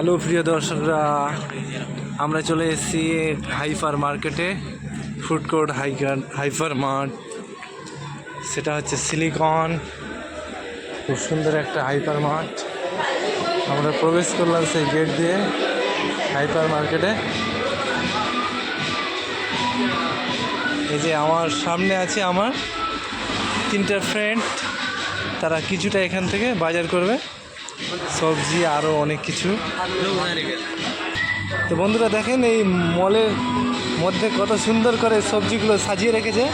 Hello প্রিয় দর্শকরা, আমরা চলে এসেছি হাইপার মার্কেটে। ফুড কোর্ট হাইপার মার্ট, সেটা হচ্ছে সিলিকন। খুব সুন্দর একটা হাইপার মার্ট। আমরা প্রবেশ করলাম সেই গেট দিয়ে হাইপার মার্কেটে। এই যে আমার সামনে আছে আমার তিনটা ফ্রেন্ড, তারা কিছুটা এখান থেকে বাজার করবে, সবজি আরও অনেক কিছু। তো বন্ধুরা দেখেন, এই মলের মধ্যে কত সুন্দর করে সবজিগুলো সাজিয়ে রেখেছে।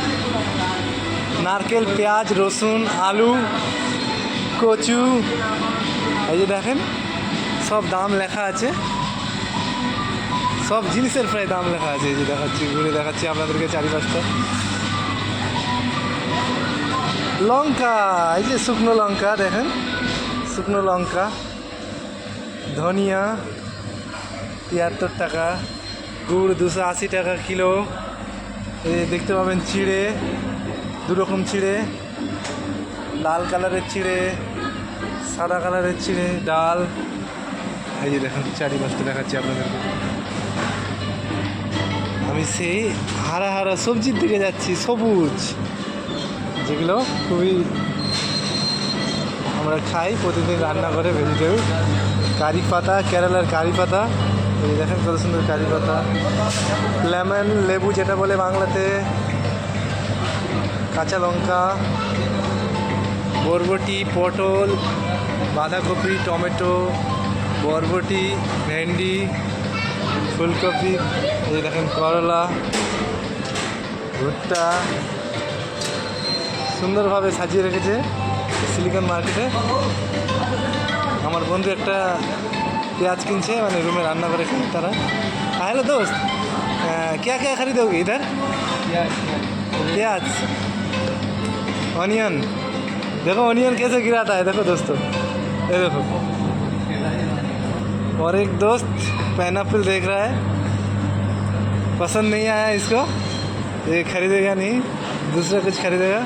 নারকেল, পেঁয়াজ, রসুন, আলু, কচু। এই যে দেখেন, সব দাম লেখা আছে, সব জিনিসের প্রায় দাম লেখা আছে। এই যে দেখাচ্ছি, ঘুরে দেখাচ্ছি আপনাদেরকে চারিপাশটা। লঙ্কা, এই যে শুকনো লঙ্কা দেখেন, শুকনো লঙ্কা। ধনিয়া ৭৩ টাকা, গুড় ২৮০ টাকা কিলো। এই দেখতে পাবেন চিড়ে, দুরকম চিড়ে, লাল কালারের চিড়ে, সাদা কালারের চিড়ে, ডাল। এই যে দেখেন চারিপাশটা দেখাচ্ছি আপনাদেরকে। আমি সেই হারা হারা সবজির দিকে যাচ্ছি, সবুজ, যেগুলো খুবই আমরা খাই প্রতিদিন রান্না করে। ভেজিটেবল, কারি পাতা, কেরালার কারি পাতা। এই দেখেন কত সুন্দর কারি পাতা। লেমন, লেবু যেটা বলে বাংলাতে। কাঁচা লঙ্কা, বরবটি, পটল, বাঁধাকপি, টমেটো, বরবটি, ভেন্ডি, ফুলকপি। এই দেখেন করলা, ভুট্টা। সুন্দরভাবে সাজিয়ে রেখেছে সিলিকন মার্কেটে। আমার বন্ধু একটা পেঁয়াজ কিনছে, মানে রুমে রান্না করে খায় তারা। হ্যালো दोस्त, क्या क्या खरीदोगे इधर? प्याज, ऑनियन। देखो ऑनियन कैसे गिराता है, देखो दोस्तों, ये देखो। और एक दोस्त पाइनएप्पल देख रहा है, पसंद नहीं आया इसको, ये खरीदेगा नहीं, दूसरा कुछ खरीदेगा।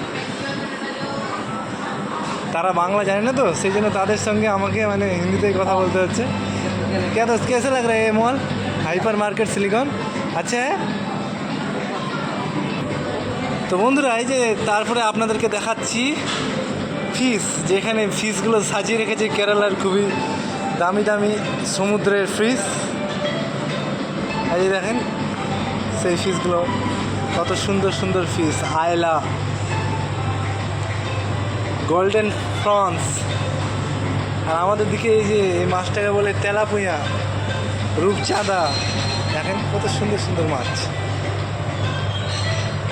তারা বাংলা জানে না, তো সেই জন্য তাদের সঙ্গে আমাকে মানে হিন্দিতেই কথা বলতে হচ্ছে। क्या दोस्त, कैसे लग रहा है ये मॉल हाइपर मार्केट सिलिकन? আচ্ছা হ্যাঁ। তো বন্ধুরা, এই যে তারপরে আপনাদেরকে দেখাচ্ছি ফিশ, যেখানে ফিশগুলো সাজিয়ে রেখেছে কেরালার খুবই দামি দামি সমুদ্রের ফিশ। এই যে দেখেন সেই ফিশগুলো, কত সুন্দর সুন্দর ফিশ। আয়লা, গোল্ডেন ফ্রন্স। আর আমাদের দিকে এই যে এই মাছটাকে বলে তেলাপুঁয়া, রূপচাঁদা। দেখেন কত সুন্দর সুন্দর মাছ।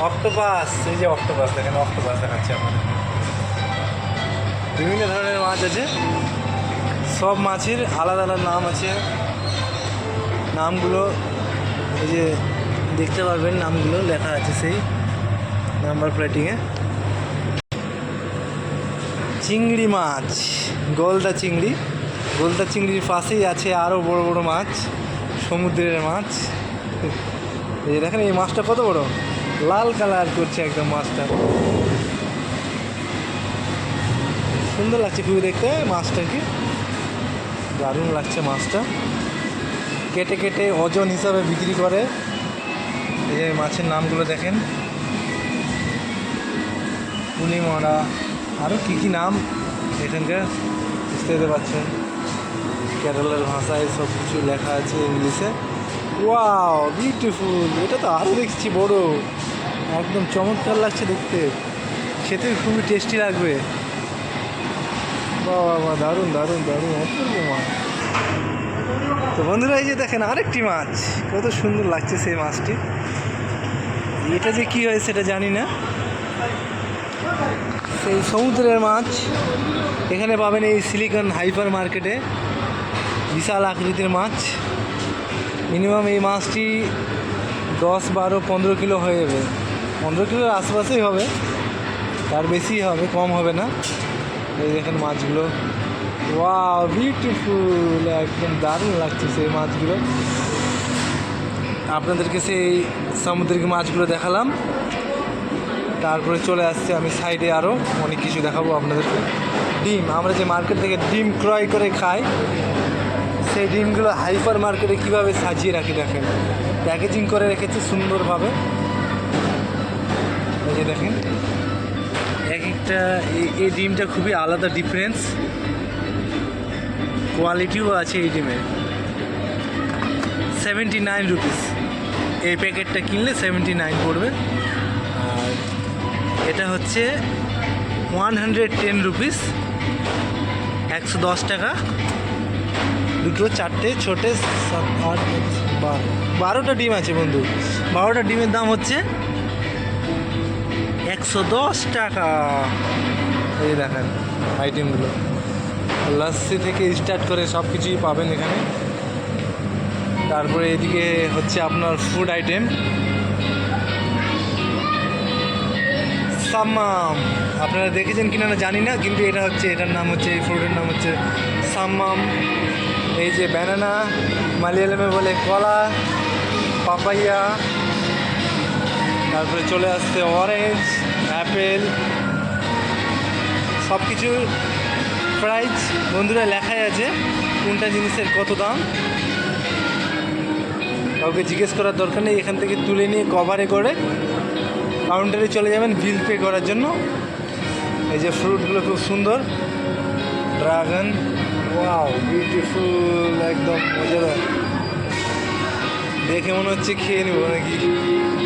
অক্টোপাস, এই যে অক্টোপাস দেখেন, অক্টোপাস দেখাচ্ছি আপনাদের। বিভিন্ন ধরনের মাছ আছে, সব মাছের আলাদা আলাদা নাম আছে। নামগুলো এই যে দেখতে পারবেন, নামগুলো লেখা আছে সেই নাম্বার প্লেটিংয়ে। চিংড়ি মাছ, গলদা চিংড়ি। গলদা চিংড়ির পাশেই আছে আরও বড় বড় মাছ, সমুদ্রের মাছ। এই যে দেখেন, এই মাছটা কত বড়, লাল কালার করছে একদম মাছটা। সুন্দর লাগছে খুবই দেখতে মাছটাকে, দারুণ লাগছে মাছটা। কেটে কেটে ওজন হিসাবে বিক্রি করে। এই যে মাছের নামগুলো দেখেন, পুলিমরা, আরও কী কী নাম এখানকার বুঝতে পারছেন। কেরালার ভাষায় সব কিছু লেখা আছে ইংলিশে। Wow, beautiful. এটা তো আরও দেখছি বড়, একদম চমৎকার লাগছে দেখতে, খেতে খুবই টেস্টি লাগবে। বাবা বাবা, দারুণ দারুণ দারুণ, অপূর্ব মাছ। তো বন্ধুরা, এই যে দেখেন আরেকটি মাছ, কত সুন্দর লাগছে সেই মাছটি। এটা যে কী হয় সেটা জানি না, সেই সমুদ্রের মাছ এখানে পাবেন এই সিলিকন হাইপার মার্কেটে। বিশাল আকৃতির মাছ, মিনিমাম এই মাছটি 10, 12, 15 কিলো হয়ে যাবে। 15 কিলোর আশপাশেই হবে, তার বেশি হবে, কম হবে না। এই দেখেন মাছগুলো, ওয়াও বিউটিফুল, একদম দারুণ লাগছে সেই মাছগুলো। আপনাদেরকে সেই সামুদ্রিক মাছগুলো দেখালাম, তারপরে চলে আসছে আমি সাইডে, আরও অনেক কিছু দেখাবো আপনাদেরকে। ডিম, আমরা যে মার্কেট থেকে ডিম ক্রয় করে খাই, সেই ডিমগুলো হাইপার মার্কেটে কীভাবে সাজিয়ে রাখি দেখেন, প্যাকেজিং করে রেখেছে সুন্দরভাবে। এই যে দেখেন এক একটা এই ডিমটা খুবই আলাদা ডিফারেন্স, কোয়ালিটিও আছে এই ডিমের। 79 রুপিস এই প্যাকেটটা কিনলে 79 পড়বে। আর এটা হচ্ছে 110 রুপিস, 110 টাকা। দুটো, চারটে, ছোটে, 7, 8, 12, 12টা ডিম আছে বন্ধু। 12টা ডিমের দাম হচ্ছে 110 টাকা। এই দেখেন আইটেমগুলো, লস্যি থেকে স্টার্ট করে সব কিছুই পাবেন এখানে। তারপরে এদিকে হচ্ছে আপনার ফুড আইটেম, সাম্মাম। আপনারা দেখেছেন কিনা না জানি না, কিন্তু এটা হচ্ছে, এটার নাম হচ্ছে, এই ফ্রুটের নাম হচ্ছে সাম্মাম। এই যে ব্যানানা, মালয়ালমে বলে কলা, পাপাইয়া, তারপরে চলে আসছে অরেঞ্জ, অ্যাপেল, সব কিছু প্রাইস বন্ধুরা লেখাই আছে কোনটা জিনিসের কত দাম। কাউকে জিজ্ঞেস করার দরকার নেই, এখান থেকে তুলে নিয়ে কভারে করে কাউন্টারে চলে যাবেন বিল পে করার জন্য। এই যে ফ্রুটগুলো খুব সুন্দর, ড্রাগন, ওয়াও বিউটিফুল, একদম মজাদার। দেখে মনে হচ্ছে খেয়ে নেবো নাকি,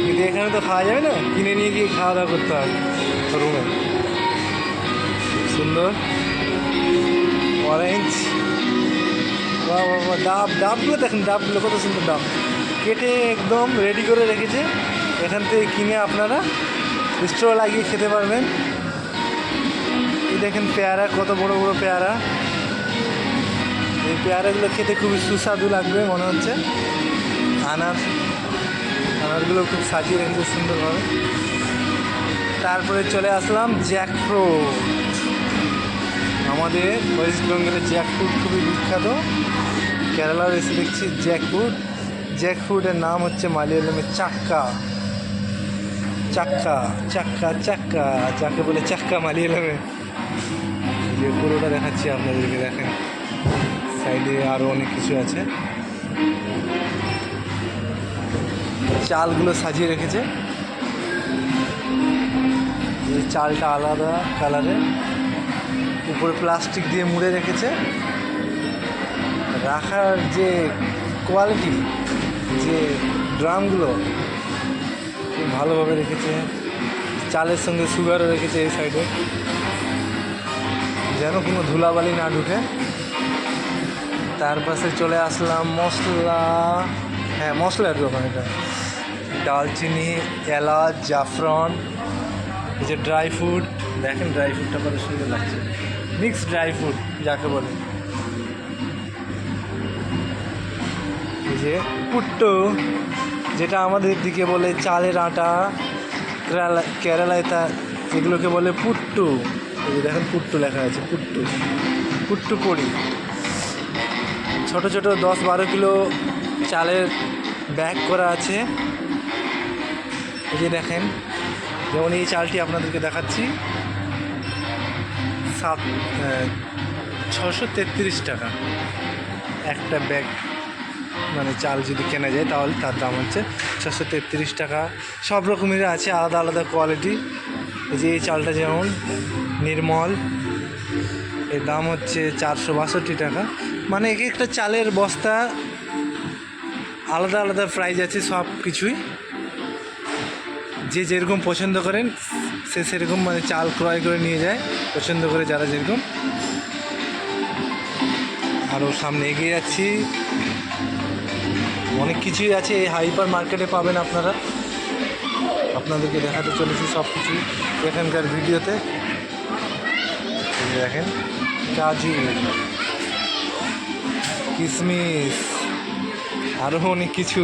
কিন্তু এখানে তো খাওয়া যাবে না, কিনে নিয়ে গিয়ে খাওয়া দাওয়া করতে হবে রুমে। সুন্দর অরেঞ্জ, ডাবগুলো দেখেন, ডাবগুলো কত সুন্দর, ডাব কেটে একদম রেডি করে রেখেছে। এখান থেকে কিনে আপনারা স্ট্র লাগিয়ে খেতে পারবেন। এই দেখেন পেয়ারা, কত বড় বড় পেয়ারা। এই পেয়ারাগুলো খেতে খুবই সুস্বাদু লাগবে মনে হচ্ছে। আনারগুলো খুব সাজিয়ে রেখেছে সুন্দরভাবে। তারপরে চলে আসলাম জ্যাকফ্রুট। আমাদের ওয়েস্ট বেঙ্গলের জ্যাকফ্রুট খুবই বিখ্যাত, কেরালার এসে দেখছি জ্যাকফ্রুট। জ্যাকফ্রুটের নাম হচ্ছে মালয়ালমে চাক্কা, চাক্কা চাক্কা চাক্কা, যাকে বলে চাক্কা মালয়ালমে। যে পুরোটা দেখাচ্ছি আপনাদেরকে, দেখেন সাইডে আরও অনেক কিছু আছে। চালগুলো সাজিয়ে রেখেছে, এই চালটা আলাদা কালারের, উপরে প্লাস্টিক দিয়ে মুড়ে রেখেছে। রাখার যে কোয়ালিটি, যে ড্রামগুলো খুব ভালোভাবে রেখেছে। চালের সঙ্গে সুগারও রেখেছে এই সাইডে, যেন কোনো ধুলাবালি না ঢুকে। তার পাশে চলে আসলাম মশলা, হ্যাঁ মশলার দোকান এটা। দালচিনি, এলাচ, জাফরান, এই যে ড্রাই ফ্রুট, দেখেন ড্রাই ফ্রুটটা কত সুন্দর লাগছে, মিক্সড ড্রাই ফ্রুট যাকে বলে। এই যে পুট্টু, যেটা আমাদের দিকে বলে চালের আটা, কেরালায় তা এগুলোকে বলে পুট্টু। এই যে দেখেন পুট্টু লেখা আছে, পুট্টু, পুট্টু পড়ি। ছোট ছোট 10-12 কিলো চালের ব্যাগ করা আছে। এই যে দেখেন, যেমন এই চালটি আপনাদেরকে দেখাচ্ছি, 633 টাকা একটা ব্যাগ। মানে চাল যদি কেনা যায় তাহলে তার দাম হচ্ছে 633 টাকা। সব রকমের আছে, আলাদা আলাদা কোয়ালিটি। এই যে এই চালটা যেমন নির্মল, এর দাম হচ্ছে 462 টাকা। মানে এক একটা চালের বস্তা আলাদা আলাদা প্রাইস আছে সব কিছুই। যে যেরকম পছন্দ করেন সে সেরকম মানে চাল ক্রয় করে নিয়ে যায়, পছন্দ করে যারা যেরকম। আরও সামনে এগিয়ে যাচ্ছি, অনেক কিছুই আছে এই হাইপার মার্কেটে পাবেন আপনারা। আপনাদেরকে দেখাতে চলেছি সব কিছু এখানকার ভিডিওতে। দেখেন কাজু, কিশমিশ, আরও অনেক কিছু,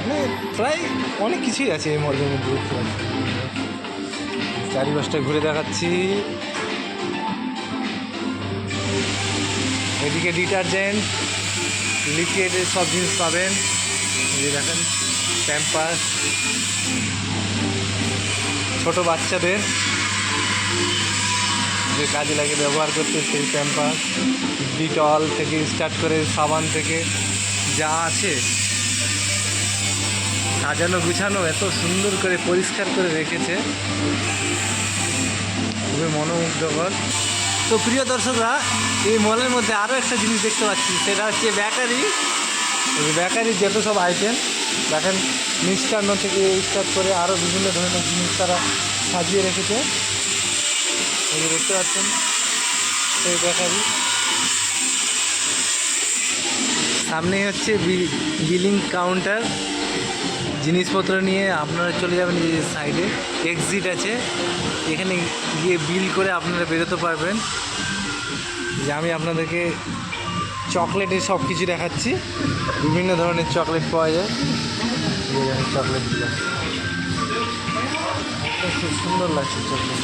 মানে প্রায় অনেক কিছুই আছে এই মলের মধ্যে। চারিপাশটা ঘুরে দেখাচ্ছি। এদিকে ডিটারজেন্ট, লিকুইডের সব জিনিস পাবেন। এই দেখেন প্যাম্পাস, ছোটো বাচ্চাদের যে কাজে লাগে ব্যবহার করতে সেই প্যাম্পার, ডিটল থেকে স্টার্ট করে সাবান থেকে যা আছে সাজানো গুছানো এত সুন্দর করে পরিষ্কার করে রেখেছে, খুবই মনোমুগ্ধকর। তো প্রিয় দর্শকরা, এই মলের মধ্যে আরও একটা জিনিস দেখতে পাচ্ছি, সেটা হচ্ছে বেকারি। বেকারির যত সব আইটেম দেখেন, মিষ্টান্ন থেকে স্টার্ট করে আরও বিভিন্ন ধরনের জিনিস তারা সাজিয়ে রেখেছে। এই যে দেখতে পাচ্ছেন সেই বেকারি, সামনেই হচ্ছে বিলিং কাউন্টার। জিনিসপত্র নিয়ে আপনারা চলে যাবেন, এই যে সাইডে এক্সিট আছে, এখানে গিয়ে বিল করে আপনারা বেরোতে পারবেন। যে আমি আপনাদেরকে চকলেটের সব কিছু দেখাচ্ছি, বিভিন্ন ধরনের চকলেট পাওয়া যায়। চকলেটগুলো খুব সুন্দর লাগছে চকলেট।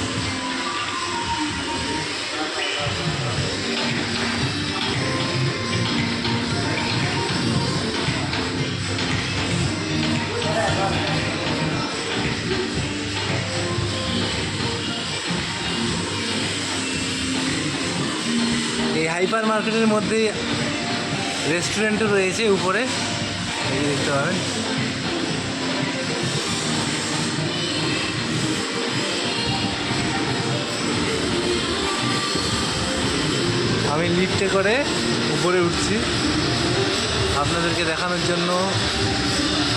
এই হাইপার মার্কেটের মধ্যে রেস্টুরেন্টও রয়েছে উপরে, এই যে দেখতে পাবেন। আমি লিফটে করে উপরে উঠছি আপনাদেরকে দেখানোর জন্য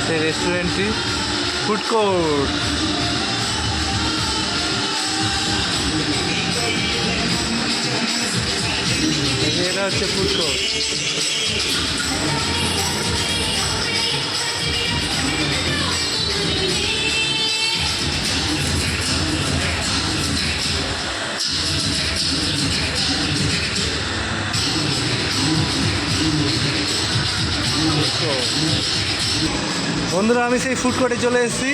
সেই রেস্টুরেন্টটি, ফুড কোর্ট। এটা হচ্ছে ফুড কোর্ট। বন্ধুরা, আমি সেই ফুড কোর্টে চলে এসেছি।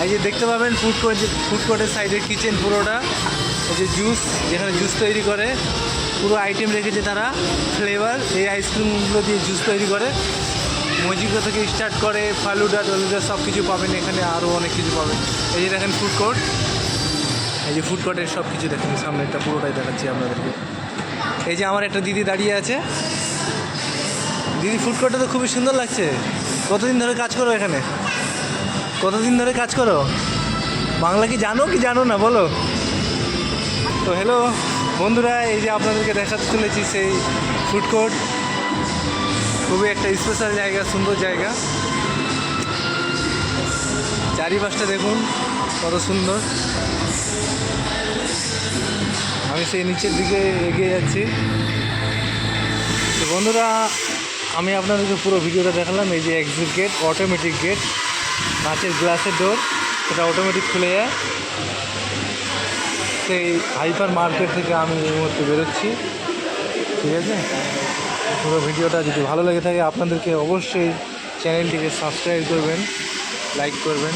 এই যে দেখতে পাবেন ফুড কোর্টের সাইডে কিচেন পুরোটা। এই যে জুস, যেখানে জুস তৈরি করে, পুরো আইটেম রেখেছে তারা, ফ্লেভার। এই আইসক্রিমগুলো দিয়ে জুস তৈরি করে, মজিগো থেকে স্টার্ট করে ফালুদা টলুদা সব কিছু পাবেন এখানে, আরও অনেক কিছু পাবেন। এই যে দেখেন ফুড কোর্ট, এই যে ফুড কোর্টের সব কিছু দেখেন, সামনে একটা পুরোটাই দেখাচ্ছি আপনাদেরকে। এই যে আমার একটা দিদি দাঁড়িয়ে আছে। দিদি, ফুড কোর্টটা তো খুবই সুন্দর লাগছে। কতদিন ধরে কাজ করো এখানে? কতদিন ধরে কাজ করো? বাংলা কি জানো না বলো তো। হ্যালো বন্ধুরা, এই যে আপনাদেরকে দেখাতে চলেছি সেই ফুড কোর্ট। খুবই একটা স্পেশাল জায়গা, সুন্দর জায়গা। চারিপাশটা দেখুন কত সুন্দর। আমি সেই নিচের দিকে এগিয়ে যাচ্ছি। তো বন্ধুরা, আমি আপনাদেরকে পুরো ভিডিওটা দেখালাম। এই যে এক্সিট গেট, অটোমেটিক গেট, কাঁচের গ্লাসের ডোর, সেটা অটোমেটিক খুলে যায়। সেই হাইপার মার্কেট থেকে আমি এই মুহূর্তে বেরোচ্ছি। ঠিক আছে, পুরো ভিডিওটা যদি ভালো লেগে থাকে আপনাদেরকে অবশ্যই চ্যানেলটিকে সাবস্ক্রাইব করবেন, লাইক করবেন।